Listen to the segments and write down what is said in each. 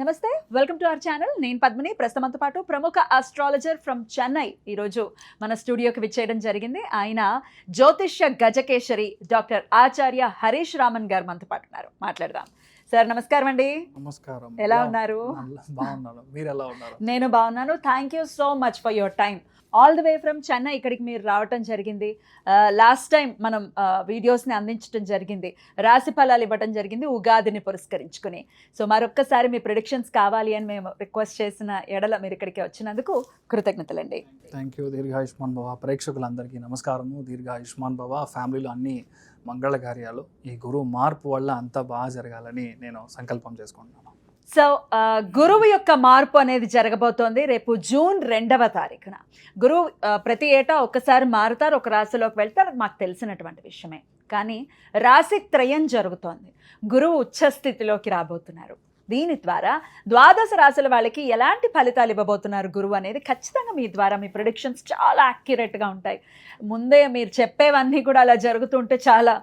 నమస్తే, welcome to our channel. నేను పద్మిని. ప్రస్తుతంతో పాటు ప్రముఖ ఆస్ట్రాలజర్ ఫ్రమ్ చెన్నై ఈరోజు మన స్టూడియోకి విచ్చేయడం జరిగింది. ఆయన జ్యోతిష్య గజకేశరి డాక్టర్ ఆచార్య హరీష్ రామన్ గారు మనతో పాటు ఉన్నారు. మాట్లాడదాం. సార్ నమస్కారం అండి. నమస్కారం. ఎలా ఉన్నారు? బాగున్నాను. మీరు ఎలా ఉన్నారు? నేను బాగున్నాను. Thank you so much for your time. All the way from Chennai ఇక్కడికి మీరు రావటం జరిగింది. లాస్ట్ టైం మనం వీడియోస్ని అందించడం జరిగింది, రాశి ఫలాలు ఇవ్వటం జరిగింది ఉగాదిని పురస్కరించుకుని. సో మరొక్కసారి మీ ప్రిడిక్షన్స్ కావాలి అని మేము రిక్వెస్ట్ చేసిన ఎడల మీరు ఇక్కడికి వచ్చినందుకు కృతజ్ఞతలండి. Thank you. దీర్ఘాయుష్మాన్ భవ. ప్రేక్షకులందరికీ నమస్కారము. దీర్ఘాయుష్మాన్ భవ. ఫ్యామిలీలో అన్ని మంగళ కార్యాలు ఈ గురువు మార్పు వల్ల అంతా బాగా జరగాలని నేను సంకల్పం చేసుకుంటున్నాను. సో గురువు యొక్క మార్పు అనేది జరగబోతోంది రేపు జూన్ 2వ తారీఖున. గురువు ప్రతి ఏటా ఒక్కసారి మారుతారు, ఒక రాశిలోకి వెళ్తారు, అది మాకు తెలిసినటువంటి విషయమే. కానీ రాశి త్రయం జరుగుతోంది. గురువు ఉచ్చస్థితిలోకి రాబోతున్నారు. దీని ద్వారా ద్వాదశ రాశుల వాళ్ళకి ఎలాంటి ఫలితాలు ఇవ్వబోతున్నారు గురువు అనేది ఖచ్చితంగా మీ ద్వారా మీ ప్రిడిక్షన్స్ చాలా యాక్యురేట్గా ఉంటాయి. ముందే మీరు చెప్పేవన్నీ కూడా అలా జరుగుతుంటే చాలా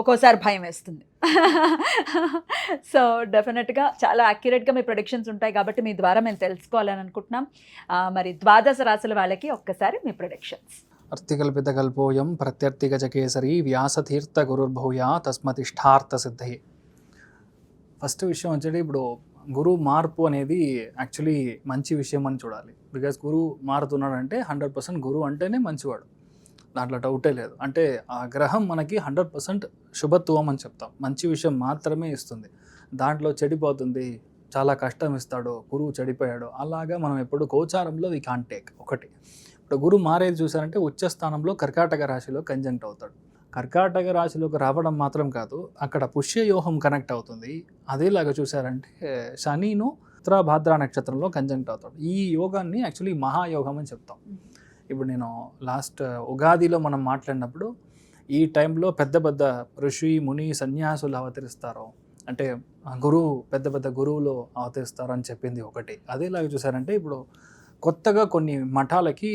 ఒక్కోసారి భయం వేస్తుంది. సో డెఫినెట్గా చాలా యాక్యురేట్గా మీ ప్రిడిక్షన్స్ ఉంటాయి కాబట్టి మీ ద్వారా మేము తెలుసుకోవాలని అనుకుంటున్నాం. మరి ద్వాదశ రాశుల వాళ్ళకి ఒక్కసారి మీ ప్రిడిక్షన్స్. అర్థికల్పితకల్పోయం ప్రత్యర్థిగజకేసరి వ్యాసతీర్థ గురుర్భూయా తస్మతిష్టార్థ సిద్ధి. ఫస్ట్ విషయం వచ్చేది, ఇప్పుడు గురువు మార్పు అనేది యాక్చువల్లీ మంచి విషయం అని చూడాలి. బికాస్ గురువు మారుతున్నాడంటే 100% గురువు అంటేనే మంచివాడు, దాంట్లో డౌటే లేదు. అంటే ఆ గ్రహం మనకి 100% శుభత్వం అని చెప్తాం. మంచి విషయం మాత్రమే ఇస్తుంది. దాంట్లో చెడిపోతుంది, చాలా కష్టం ఇస్తాడు, గురువు చెడిపోయాడు అలాగా మనం ఎప్పుడు గోచారంలో వి కాంట్ టేక్. ఒకటి, ఇప్పుడు గురువు మారేది చూసారంటే ఉచ్చస్థానంలో కర్కాటక రాశిలో కంజంక్ట్ అవుతాడు. కర్కాటక రాశిలోకి రావడం మాత్రం కాదు, అక్కడ పుష్యయోహం కనెక్ట్ అవుతుంది. అదేలాగా చూసారంటే శనిను ఉత్తరాభాద్ర నక్షత్రంలో కంజంక్ట్ అవుతాడు. ఈ యోగాన్ని యాక్చువల్లీ మహాయోగం అని చెప్తాం. ఇప్పుడు నేను లాస్ట్ ఉగాదిలో మనం మాట్లాడినప్పుడు ఈ టైంలో పెద్ద పెద్ద ఋషి ముని సన్యాసులు అవతరిస్తారు, అంటే గురువు పెద్ద పెద్ద గురువులు అవతరిస్తారు అని చెప్పింది ఒకటి. అదేలాగా చూసారంటే ఇప్పుడు కొత్తగా కొన్ని మఠాలకి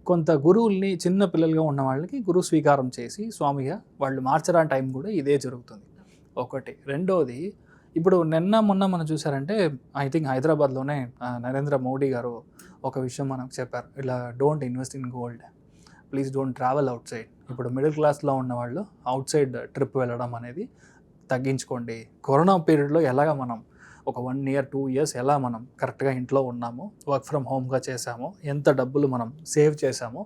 కొంత గురువుల్ని చిన్న పిల్లలుగా ఉన్న వాళ్ళకి గురువు స్వీకారం చేసి స్వామిగా వాళ్ళు మార్చడానికి టైం కూడా ఇదే జరుగుతుంది. ఒకటి. రెండోది, ఇప్పుడు మొన్న మనం చూసారంటే ఐ థింక్ హైదరాబాద్లోనే నరేంద్ర మోడీ గారు ఒక విషయం మనకు చెప్పారు, ఇలా don't invest in gold, please don't travel out side. ఇప్పుడు మిడిల్ క్లాస్లో ఉన్న వాళ్ళు అవుట్ సైడ్ ట్రిప్ వెళ్ళడం అనేది తగ్గించుకోండి. కరోనా పీరియడ్లో ఎలాగ మనం ఒక 1 year 2 years ఎలా మనం కరెక్ట్గా ఇంట్లో ఉన్నామో, వర్క్ ఫ్రమ్ హోమ్గా చేసామో, ఎంత డబ్బులు మనం సేవ్ చేసామో,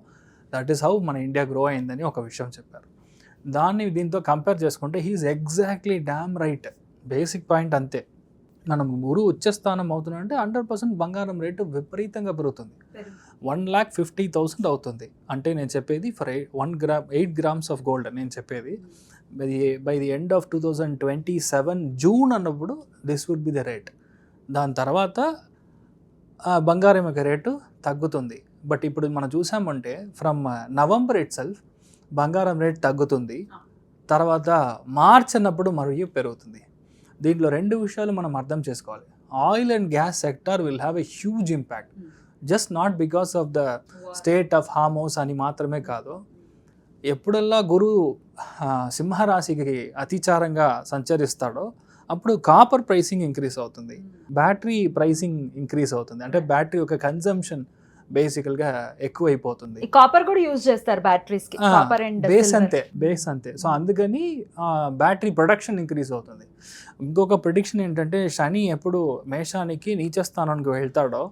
దట్ ఈస్ హౌ మన ఇండియా గ్రో అయిందని ఒక విషయం చెప్పారు. దీంతో కంపేర్ చేసుకుంటే he is exactly damn right. Basic point అంతే. మనం గురువు ఉచ్చస్థానం అవుతున్నాడంటే 100% బంగారం రేటు విపరీతంగా పెరుగుతుంది. 1,50,000 అవుతుంది. అంటే నేను చెప్పేది ఫర్ 8 grams ఆఫ్ గోల్డ్ నేను చెప్పేది. By the end of 2027 June అన్నప్పుడు this would be the rate. దాని తర్వాత బంగారం యొక్క రేటు తగ్గుతుంది. బట్ ఇప్పుడు మనం చూసామంటే ఫ్రమ్ నవంబర్ ఇట్ సెల్ఫ్ బంగారం రేట్ తగ్గుతుంది, తర్వాత మార్చ్ అన్నప్పుడు మరియు పెరుగుతుంది. దీంట్లో 2 విషయాలు మనం అర్థం చేసుకోవాలి. Oil and gas sector will have a huge impact, just not because of the state of Hormuz అని మాత్రమే కాదు. ఎప్పుడల్లా గురువు సింహరాశికి అతిచారంగా సంచరిస్తాడో అప్పుడు కాపర్ ప్రైసింగ్ ఇంక్రీజ్ అవుతుంది, బ్యాటరీ ప్రైసింగ్ ఇంక్రీజ్ అవుతుంది. అంటే బ్యాటరీ యొక్క కన్జంప్షన్ బేసికల్గా ఎక్కువైపోతుంది. కాపర్ కూడా యూజ్ చేస్తారు బ్యాటరీస్ కి, కాపర్ అండ్ బేస్ అంతే. సో అందుకని బ్యాటరీ ప్రొడక్షన్ ఇంక్రీజ్ అవుతుంది. ఇంకొక ప్రిడిక్షన్ ఏంటంటే, శని ఎప్పుడు మేషానికి నీచస్థానానికి వెళ్తాడో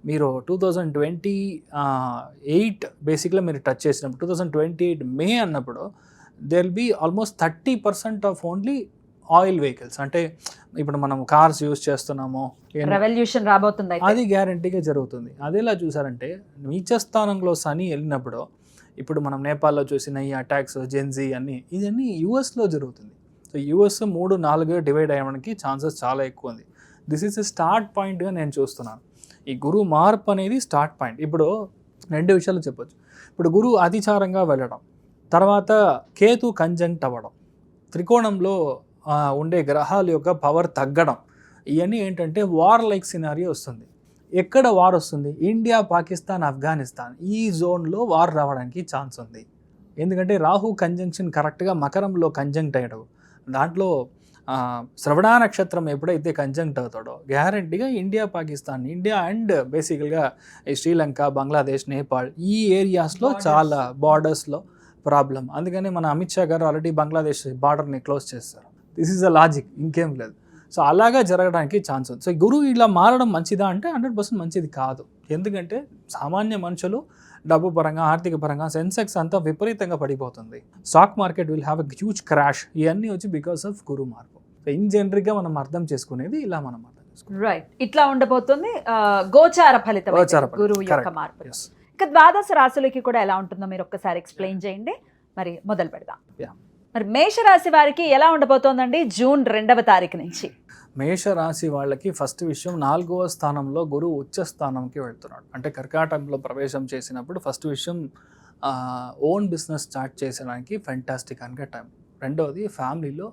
మీరు 2028 బేసిక్గా మీరు టచ్ చేసినప్పుడు 2028 మే అన్నప్పుడు there will be almost 30% of only oil vehicles. అంటే ఇప్పుడు మనం కార్స్ యూజ్ చేస్తున్నామో, రెవల్యూషన్ రాబోతుంది, అది గ్యారంటీగా జరుగుతుంది. అదేలా చూసారంటే నీచస్థానంలో శని వెళ్ళినప్పుడు ఇప్పుడు మనం నేపాల్లో చూసిన ఈ అటాక్స్ జెన్జీ ఇవన్నీ యూఎస్లో జరుగుతుంది. సో యూఎస్ 3-4 డివైడ్ అయ్యడానికి ఛాన్సెస్ చాలా ఎక్కువ ఉంది. దిస్ ఈస్ ఎ స్టార్ట్ పాయింట్గా నేను చూస్తున్నాను. ఈ గురువు మార్పు అనేది స్టార్ట్ పాయింట్. ఇప్పుడు 2 విషయాలు చెప్పొచ్చు. ఇప్పుడు గురువు అతిచారంగా వెళ్ళడం, తర్వాత కేతు కంజంక్ట్ అవ్వడం, త్రికోణంలో ఉండే గ్రహాల యొక్క పవర్ తగ్గడం, ఇవన్నీ ఏంటంటే వార్ లైక్ సినారియో వస్తుంది. ఎక్కడ వార్ వస్తుంది? ఇండియా, పాకిస్తాన్, ఆఫ్ఘనిస్తాన్ ఈ జోన్లో వార్ రావడానికి ఛాన్స్ ఉంది. ఎందుకంటే రాహు కంజంక్షన్ కరెక్ట్గా మకరంలో కంజంక్ట్ అయ్యడం, దాంట్లో శ్రవణ నక్షత్రం ఎప్పుడైతే కంజంక్ట్ అవుతాడో గ్యారంటీగా ఇండియా, పాకిస్తాన్, ఇండియా అండ్ బేసికల్గా ఈ శ్రీలంక, బంగ్లాదేశ్, నేపాల్ ఈ ఏరియాస్లో చాలా బార్డర్స్లో ప్రాబ్లం. అందుకని మన అమిత్ షా గారు ఆల్రెడీ బంగ్లాదేశ్ బార్డర్ని క్లోజ్ చేస్తారు. దిస్ ఈజ్ అ లాజిక్, ఇంకేం లేదు. సో అలాగా జరగడానికి ఛాన్స్ ఉంది. సో గురువు ఇలా మారడం మంచిదా అంటే 100% మంచిది కాదు. ఎందుకంటే సామాన్య మనుషులు డబ్బు పరంగా, ఆర్థిక పరంగా సెన్సెక్స్ అంతా విపరీతంగా పడిపోతుంది. Stock market will have a huge crash. ఇవన్నీ వచ్చి బికాస్ ఆఫ్ గురు మార్పు. సో ఇన్ జనరల్గా మనం అర్థం చేసుకునేది ఇలా మనం అర్థం చేసుకోవాలి. రైట్, ఇట్లా ఉండబోతుంది గోచార ఫలితం గురువు యొక్క మార్పు. ఇక ద్వాదశ రాశులకి కూడా ఎలా ఉంటుందో మీరు ఒక్కసారి ఎక్స్ప్లెయిన్ చేయండి. మరి మొదలు పెడదాం. మరి మేషరాశి వారికి ఎలా ఉండబోతోందండి జూన్ 2వ తారీఖు నుంచి? మేషరాశి వాళ్ళకి ఫస్ట్ విషయం 4వ స్థానంలో గురువు ఉచ్చ స్థానంకి వెళ్తున్నాడు. అంటే కర్కాటకంలో ప్రవేశం చేసినప్పుడు ఫస్ట్ విషయం ఓన్ బిజినెస్ స్టార్ట్ చేసడానికి ఫెంటాస్టిక్ అనగా టైం. రెండవది ఫ్యామిలీలో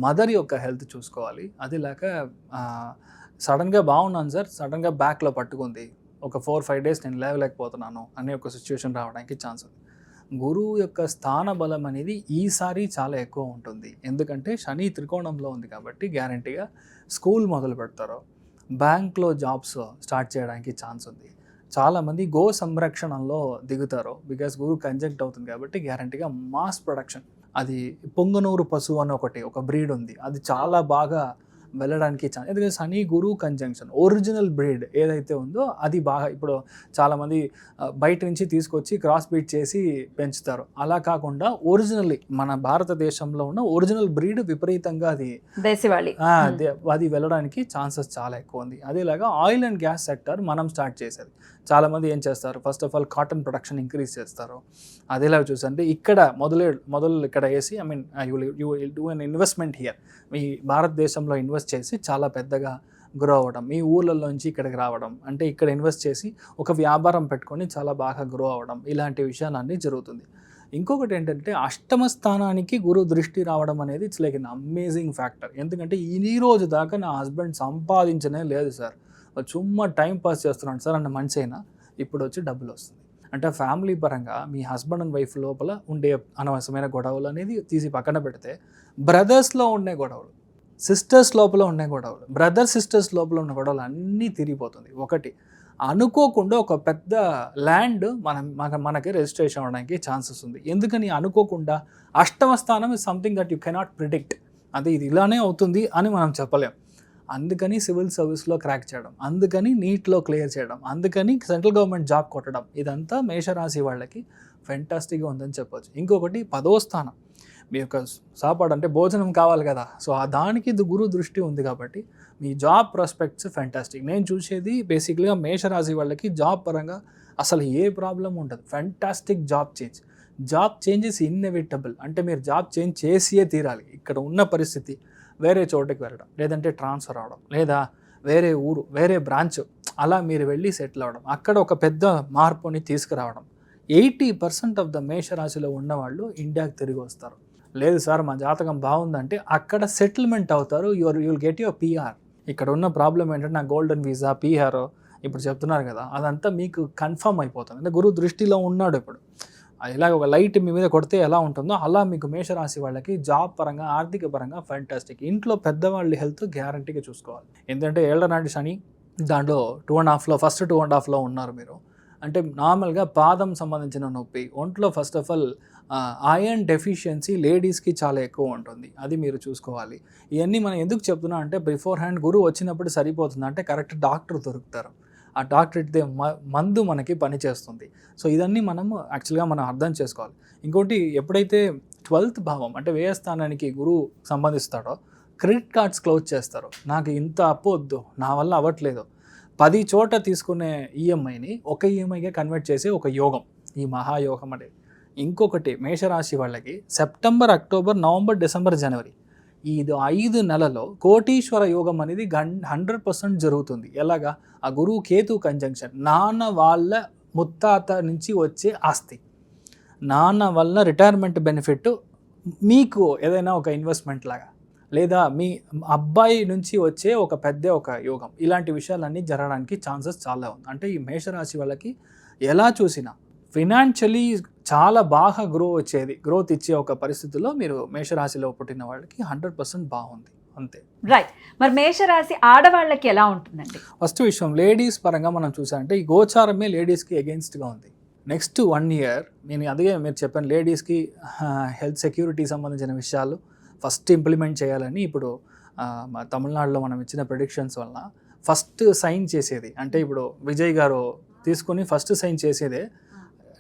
మదర్ యొక్క హెల్త్ చూసుకోవాలి. అది లేక సడన్గా బాగున్నాను సార్, సడన్గా బ్యాక్లో పట్టుకుంది, ఒక 4-5 డేస్ నేను లేవలేకపోతున్నాను అనే ఒక సిచ్యువేషన్ రావడానికి ఛాన్స్ ఉంది. గురువు యొక్క స్థాన బలం అనేది ఈసారి చాలా ఎక్కువ ఉంటుంది. ఎందుకంటే శని త్రికోణంలో ఉంది కాబట్టి గ్యారంటీగా స్కూల్ మొదలు పెడతారు, బ్యాంక్లో జాబ్స్ స్టార్ట్ చేయడానికి ఛాన్స్ ఉంది. చాలామంది గో సంరక్షణలో దిగుతారు బికాస్ గురువు కంజంక్ట్ అవుతుంది కాబట్టి గ్యారంటీగా మాస్ ప్రొడక్షన్. అది పొంగనూరు పశువు అని ఒక బ్రీడ్ ఉంది, అది చాలా బాగా వెళ్ళడానికి ఛాన్స్. ఎందుకంటే శని గురువు కంజంక్షన్ ఒరిజినల్ బ్రీడ్ ఏదైతే ఉందో అది బాగా, ఇప్పుడు చాలామంది బయట నుంచి తీసుకొచ్చి క్రాస్ బ్రీడ్ చేసి పెంచుతారు. అలా కాకుండా ఒరిజినల్లీ మన భారతదేశంలో ఉన్న ఒరిజినల్ బ్రీడ్ విపరీతంగా అది వెళ్ళడానికి ఛాన్సెస్ చాలా ఎక్కువ ఉంది. అదేలాగా ఆయిల్ అండ్ గ్యాస్ సెక్టర్ మనం స్టార్ట్ చేసేది. చాలామంది ఏం చేస్తారు, first of all cotton production increase చేస్తారు. అదేలాగా చూసంటే ఇక్కడ మొదలు ఇక్కడ వేసి you will do an investment here. మీ భారతదేశంలో ఇన్వెస్ట్ చేసి చాలా పెద్దగా గ్రో అవ్వడం, మీ ఊళ్ళల్లోంచి ఇక్కడికి రావడం, అంటే ఇక్కడ ఇన్వెస్ట్ చేసి ఒక వ్యాపారం పెట్టుకొని చాలా బాగా గ్రో అవ్వడం, ఇలాంటి విషయాలన్నీ జరుగుతుంది. ఇంకొకటి ఏంటంటే అష్టమ స్థానానికి గురు దృష్టి రావడం అనేది it's like an amazing factor. ఎందుకంటే ఈ రోజు దాకా నా హస్బెండ్ సంపాదించనే లేదు సార్, చుమ్మా టైం పాస్ చేస్తున్నాడు సార్ అన్న మనిషి అయినా ఇప్పుడు వచ్చి డబ్బులు వస్తుంది. అంటే ఫ్యామిలీ పరంగా మీ హస్బెండ్ అండ్ వైఫ్ లోపల ఉండే అనవసరమైన గొడవలు అనేది తీసి పక్కన పెడితే, బ్రదర్స్లో ఉండే గొడవలు, సిస్టర్స్ లోపల ఉండే గొడవలు, సిస్టర్స్ లోపల ఉన్న గొడవలు అన్నీ తిరిగిపోతుంది. ఒకటి అనుకోకుండా ఒక పెద్ద ల్యాండ్ మనకి రిజిస్ట్రేషన్ అవ్వడానికి ఛాన్సెస్ ఉంది. ఎందుకని అనుకోకుండా? అష్టమ స్థానం is something that you cannot predict. అది ఇది ఇలానే అవుతుంది అని మనం చెప్పలేం. అందుకని సివిల్ సర్వీస్లో క్రాక్ చేయడం, అందుకని నీట్లో క్లియర్ చేయడం, అందుకని సెంట్రల్ గవర్నమెంట్ జాబ్ కొట్టడం, ఇదంతా మేషరాశి వాళ్ళకి ఫెంటాస్టిక్గా ఉందని చెప్పొచ్చు. ఇంకొకటి 10వ స్థానం, మీ యొక్క సాపాడు అంటే భోజనం కావాలి కదా, సో దానికి గురు దృష్టి ఉంది కాబట్టి మీ జాబ్ ప్రాస్పెక్ట్స్ ఫెంటాస్టిక్. నేను చూసేది బేసిక్గా మేషరాశి వాళ్ళకి జాబ్ పరంగా అసలు ఏ ప్రాబ్లం ఉండదు. Fantastic job change is inevitable. అంటే మీరు జాబ్ చేంజ్ చేసియే తీరాలి. ఇక్కడ ఉన్న పరిస్థితి వేరే చోటుకి వెళ్ళడం, లేదంటే ట్రాన్స్ఫర్ అవడం, లేదా వేరే ఊరు, వేరే బ్రాంచ్, అలా మీరు వెళ్ళి సెటిల్ అవ్వడం, అక్కడ ఒక పెద్ద మార్పుని తీసుకురావడం. 80% ఆఫ్ ద మేషరాశిలో ఉన్నవాళ్ళు ఇండియాకి తిరిగి వస్తారు. లేదు సార్ మా జాతకం బాగుందంటే అక్కడ సెటిల్మెంట్ అవుతారు. You'll get your PR. ఇక్కడ ఉన్న ప్రాబ్లం ఏంటంటే నా గోల్డెన్ వీసా, PR ఇప్పుడు చెప్తున్నారు కదా, అదంతా మీకు కన్ఫర్మ్ అయిపోతుంది. అంటే గురువు దృష్టిలో ఉన్నాడు. ఇప్పుడు ఇలాగ ఒక లైట్ మీ మీద కొడితే ఎలా ఉంటుందో అలా మీకు మేషరాశి వాళ్ళకి జాబ్ పరంగా, ఆర్థిక పరంగా ఫెంటాస్టిక్. ఇంట్లో పెద్దవాళ్ళ హెల్త్ గ్యారంటీగా చూసుకోవాలి. ఎందుకంటే ఏళ్లనాటి శని దాంట్లో 2.5లో ఫస్ట్ 2.5లో ఉన్నారు మీరు. అంటే నార్మల్గా పాదం సంబంధించిన నొప్పి, ఒంట్లో first of all iron deficiency లేడీస్కి చాలా ఎక్కువ ఉంటుంది, అది మీరు చూసుకోవాలి. ఇవన్నీ మనం ఎందుకు చెప్తున్నా అంటే బిఫోర్ హ్యాండ్ గురువు వచ్చినప్పుడు సరిపోతుంది అంటే కరెక్ట్ డాక్టర్ దొరుకుతారు, ఆ డాక్టర్ ఇస్తే మందు మనకి పనిచేస్తుంది. సో ఇదన్నీ మనము యాక్చువల్గా మనం అర్థం చేసుకోవాలి. ఇంకోటి, ఎప్పుడైతే 12th భావం అంటే వ్యయ స్థానానికి గురువు సంబంధిస్తాడో క్రెడిట్ కార్డ్స్ క్లోజ్ చేస్తారు. నాకు ఇంత అప్పు వద్దు, నా వల్ల అవ్వట్లేదు, 10 చోట తీసుకునే ఈఎంఐని ఒక ఈఎంఐగా కన్వర్ట్ చేసే ఒక యోగం, ఈ మహాయోగం అనేది. ఇంకొకటి మేషరాశి వాళ్ళకి సెప్టెంబర్, అక్టోబర్, నవంబర్, డిసెంబర్, జనవరి ఈ 5 నెలలో కోటీశ్వర యోగం అనేది 100% జరుగుతుంది. ఎలాగా? ఆ గురువు కేతు కంజంక్షన్, నాన్న వాళ్ళ ముత్తాత నుంచి వచ్చే ఆస్తి, నాన్న వల్ల రిటైర్మెంట్ బెనిఫిట్, మీకు ఏదైనా ఒక ఇన్వెస్ట్మెంట్ లాగా, లేదా మీ అబ్బాయి నుంచి వచ్చే ఒక పెద్ద ఒక యోగం, ఇలాంటి విషయాలన్నీ జరగడానికి ఛాన్సెస్ చాలా ఉంది. అంటే ఈ మేషరాశి వాళ్ళకి ఎలా చూసినా ఫినాన్షియలీ చాలా బాగా గ్రోత్ ఇచ్చే ఒక పరిస్థితుల్లో మీరు మేషరాశిలో పుట్టిన వాళ్ళకి 100% బాగుంది అంతే. రైట్. మరి మేషరాశి ఆడవాళ్ళకి ఎలా ఉంటుందండి? ఫస్ట్ విషయం లేడీస్ పరంగా మనం చూసామంటే ఈ గోచారమే లేడీస్కి అగెయిన్స్ట్గా ఉంది. నెక్స్ట్ 1 ఇయర్ నేను అదే మీరు చెప్పాను లేడీస్కి హెల్త్ సెక్యూరిటీ సంబంధించిన విషయాలు ఫస్ట్ ఇంప్లిమెంట్ చేయాలని ఇప్పుడు తమిళనాడులో మనం ఇచ్చిన ప్రెడిక్షన్స్ వలన ఫస్ట్ సైన్ చేసేది అంటే ఇప్పుడు విజయ్ గారు తీసుకుని ఫస్ట్ సైన్ చేసేదే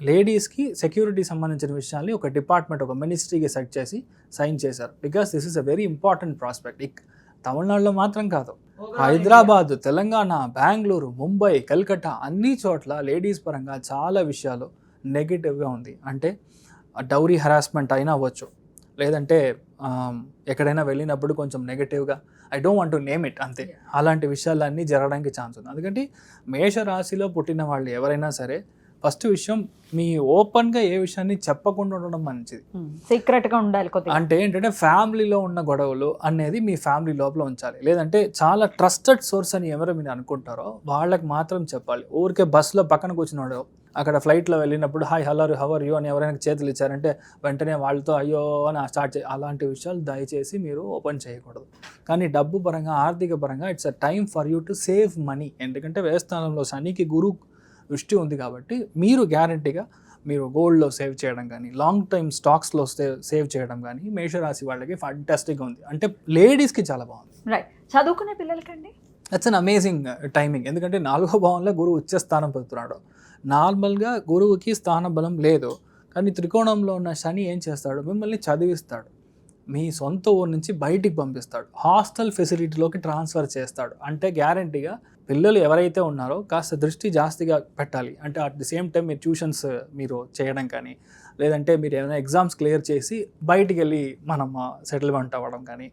లేడీస్కి సెక్యూరిటీ సంబంధించిన విషయాల్ని ఒక డిపార్ట్మెంట్ ఒక మినిస్ట్రీకి సెట్ చేసి సైన్ చేశారు. Because this is a very important prospect. తమిళనాడులో మాత్రం కాదు, హైదరాబాద్, తెలంగాణ, బెంగళూరు, ముంబై, కల్కట్టా అన్ని చోట్ల లేడీస్ పరంగా చాలా విషయాలు నెగిటివ్గా ఉంది. అంటే డౌరీ హరాస్మెంట్ అయినా అవ్వచ్చు, లేదంటే ఎక్కడైనా వెళ్ళినప్పుడు కొంచెం నెగిటివ్గా I don't want to name it అంతే, అలాంటి విషయాలన్నీ జరగడానికి ఛాన్స్ ఉంది. అందుకంటే మేషరాశిలో పుట్టిన వాళ్ళు ఎవరైనా సరే ఫస్ట్ విషయం మీ ఓపెన్గా ఏ విషయాన్ని చెప్పకుండా ఉండడం మంచిది. సీక్రెట్గా ఉండాలి. అంటే ఏంటంటే ఫ్యామిలీలో ఉన్న గొడవలు అనేది మీ ఫ్యామిలీ లోపల ఉంచాలి. లేదంటే చాలా ట్రస్టెడ్ సోర్స్ అని ఎవరు మీరు అనుకుంటారో వాళ్ళకి మాత్రం చెప్పాలి. ఊరికే బస్సులో పక్కన కూర్చున్నాడు అక్కడ ఫ్లైట్లో వెళ్ళినప్పుడు హాయ్ హలో హవర్ యూ అని ఎవరైనా చేతులు ఇచ్చారంటే వెంటనే వాళ్ళతో అయ్యో అని స్టార్ట్ అలాంటి విషయాలు దయచేసి మీరు ఓపెన్ చేయకూడదు. కానీ డబ్బు పరంగా ఆర్థిక పరంగా it's a time for you to save money. ఎందుకంటే వ్యయస్థానంలో శనికి గురు దృష్టి ఉంది కాబట్టి మీరు గ్యారంటీగా మీరు గోల్డ్లో సేవ్ చేయడం కానీ లాంగ్ టైమ్ స్టాక్స్లో సేవ్ చేయడం కానీ మేషరాశి వాళ్ళకి ఫంటాస్టిక్గా ఉంది. అంటే లేడీస్కి చాలా బాగుంది. రైట్. చదువుకునే పిల్లలకండి దట్స్ అన్ అమేజింగ్ టైమింగ్. ఎందుకంటే 4వ భావంలో గురువు ఉచ్చ స్థానం పొందుతున్నాడు. నార్మల్గా గురువుకి స్థాన బలం లేదు, కానీ త్రికోణంలో ఉన్న శని ఏం చేస్తాడు, మిమ్మల్ని చదివిస్తాడు, మీ సొంత ఊరు నుంచి బయటికి పంపిస్తాడు, హాస్టల్ ఫెసిలిటీలోకి ట్రాన్స్ఫర్ చేస్తాడు. అంటే గ్యారంటీగా పిల్లలు ఎవరైతే ఉన్నారో కాస్త దృష్టి జాస్తిగా పెట్టాలి. అంటే అట్ ది సేమ్ టైం మీరు ట్యూషన్స్ మీరు చేయడం కానీ, లేదంటే మీరు ఏమైనా ఎగ్జామ్స్ క్లియర్ చేసి బయటికి వెళ్ళి మనం సెటిల్మెంట్ అవ్వడం కానీ,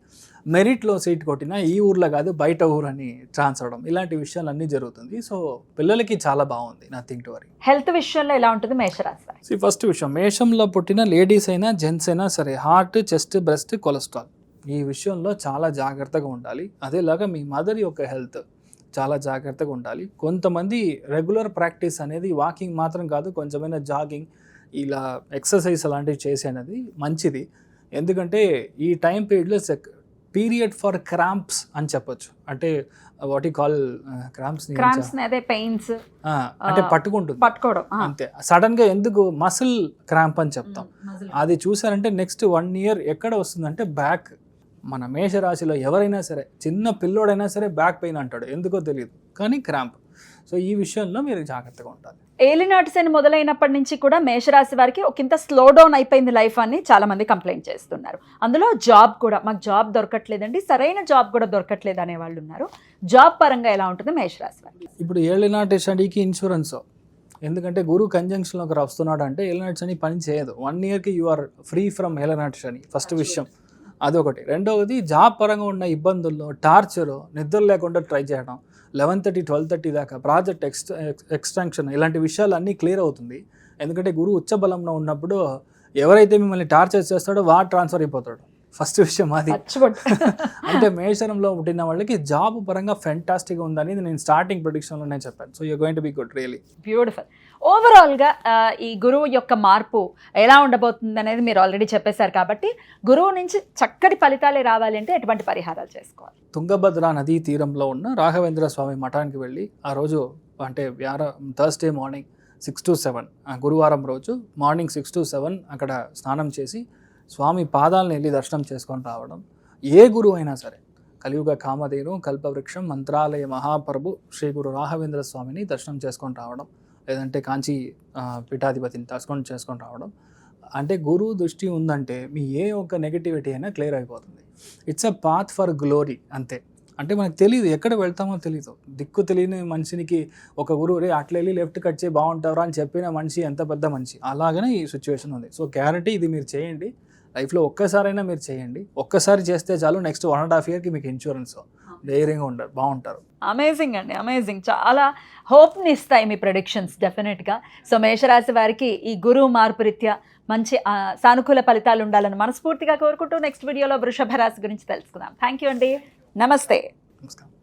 మెరిట్లో సీట్ కొట్టినా ఈ ఊర్లో కాదు బయట ఊరు అని ట్రాన్స్ఫర్ అవ్వడం, ఇలాంటి విషయాలన్నీ జరుగుతుంది. సో పిల్లలకి చాలా బాగుంది, నథింగ్ టు వరీ. హెల్త్ విషయంలో ఎలా ఉంటుంది మేషరాశి? ఫస్ట్ విషయం, మేషంలో పుట్టిన లేడీస్ అయినా జెంట్స్ అయినా సరే హార్ట్, చెస్ట్, బ్రెస్ట్, కొలెస్ట్రాల్ ఈ విషయంలో చాలా జాగ్రత్తగా ఉండాలి. అదేలాగా మీ మదర్ యొక్క హెల్త్ చాలా జాగ్రత్తగా ఉండాలి. కొంతమంది రెగ్యులర్ ప్రాక్టీస్ అనేది వాకింగ్ మాత్రం కాదు, కొంచెమైనా జాగింగ్ ఇలా ఎక్సర్సైజ్ అలాంటివి చేసేది మంచిది. ఎందుకంటే ఈ టైం పీరియడ్లో పీరియడ్ ఫర్ క్రాంప్స్ అని చెప్పొచ్చు. అంటే వాట్ యు కాల్ క్రాంప్స్ అదే పెయిన్స్ అంటే పట్టుకోవడం అంతే. సడన్గా ఎందుకు మసిల్ క్రాంప్ అని చెప్తాం, అది చూసారంటే నెక్స్ట్ 1 ఇయర్ ఎక్కడ వస్తుందంటే బ్యాక్. మన మేషరాశిలో ఎవరైనా సరే చిన్న పిల్లోడైనా సరే బ్యాక్ పెయిన్ అంటాడు, ఎందుకో తెలియదు, కానీ క్రాంప్. సో ఈ విషయంలో మీరు జాగ్రత్తగా ఉండాలి. ఏలినాటి శని మొదలైనప్పటి నుంచి కూడా మేషరాశి వారికి ఒకంత స్లో డౌన్ అయిపోయింది లైఫ్ అని చాలా మంది కంప్లైంట్ చేస్తున్నారు. అందులో జాబ్ కూడా, మాకు జాబ్ దొరకట్లేదండి, సరైన జాబ్ కూడా దొరకట్లేదు అనే వాళ్ళు ఉన్నారు. జాబ్ పరంగా ఎలా ఉంటుంది మేషరాశి వారికి? ఇప్పుడు ఏలినాటి శనికి ఇన్సూరెన్స్, ఎందుకంటే గురు కంజంక్షన్లోకి వస్తున్నాడు అంటే ఏలినాటి శని పని చేయదు. 1 ఇయర్కి యు ఆర్ ఫ్రీ ఫ్రమ్ ఏలినాటి శని, ఫస్ట్ విషయం అదొకటి. రెండవది జాబ్ పరంగా ఉన్న ఇబ్బందుల్లో టార్చర్, నిద్ర లేకుండా ట్రై చేయడం, 11:30 12:30 దాకా ప్రాజెక్ట్ ఎక్స్టెన్షన్ ఇలాంటి విషయాలు అన్నీ క్లియర్ అవుతుంది. ఎందుకంటే గురువు ఉచ్చ బలంలో ఉన్నప్పుడు ఎవరైతే మిమ్మల్ని టార్చర్ చేస్తాడో వాడు ట్రాన్స్ఫర్ అయిపోతాడు, ఫస్ట్ విషయం అది. అంటే మేషరంలో పుట్టిన వాళ్ళకి జాబ్ పరంగా ఫెంటాస్టిక్గా ఉందని నేను స్టార్టింగ్ ప్రెడిక్షన్లోనే చెప్పాను. So you're going to be good, really beautiful. ఓవరాల్గా ఈ గురువు యొక్క మార్పు ఎలా ఉండబోతుంది అనేది మీరు ఆల్రెడీ చెప్పేశారు కాబట్టి గురువు నుంచి చక్కటి ఫలితాలే రావాలి అంటే ఎటువంటి పరిహారాలు చేసుకోవాలి? తుంగభద్ర నదీ తీరంలో ఉన్న రాఘవేంద్ర స్వామి మఠానికి వెళ్ళి ఆ రోజు అంటే థర్స్డే మార్నింగ్ 6 to 7 గురువారం రోజు మార్నింగ్ 6 to 7 అక్కడ స్నానం చేసి స్వామి పాదాలను వెళ్ళి దర్శనం చేసుకొని రావడం. ఏ గురువు అయినా సరే కలియుగ కామధేను కల్పవృక్షం మంత్రాలయ మహాప్రభు శ్రీ గురు రాఘవేంద్ర స్వామిని దర్శనం చేసుకొని రావడం, లేదంటే కాంచీ పీఠాధిపతిని చేసుకొని రావడం. అంటే గురువు దృష్టి ఉందంటే మీ ఏ ఒక్క నెగిటివిటీ అయినా క్లియర్ అయిపోతుంది. It's a path for glory అంతే. అంటే మనకు తెలియదు ఎక్కడ వెళ్తామో తెలియదు, దిక్కు తెలియని మనిషినికి ఒక గురువు రే అట్లా వెళ్ళి లెఫ్ట్ కట్ చేయి బాగుంటారా అని చెప్పిన మనిషి ఎంత పెద్ద మనిషి, అలాగనే ఈ సిచ్యువేషన్ ఉంది. సో గ్యారంటీ ఇది మీరు చేయండి, లైఫ్లో ఒక్కసారైనా మీరు చేయండి. ఒక్కసారి చేస్తే చాలు, నెక్స్ట్ 1.5 yearకి మీకు ఇన్సూరెన్స్, ధైర్యంగా ఉంటారు, బాగుంటారు. అమేజింగ్ అండి, అమేజింగ్. చాలా హోప్ని ఇస్తాయి మీ ప్రెడిక్షన్స్ డెఫినెట్గా. సో మేషరాశి వారికి ఈ గురువు మార్పు రీత్యా మంచి సానుకూల ఫలితాలు ఉండాలని మనస్ఫూర్తిగా కోరుకుంటూ నెక్స్ట్ వీడియోలో వృషభ రాశి గురించి తెలుసుకుందాం. థ్యాంక్ యూ అండి, నమస్తే. నమస్కారం.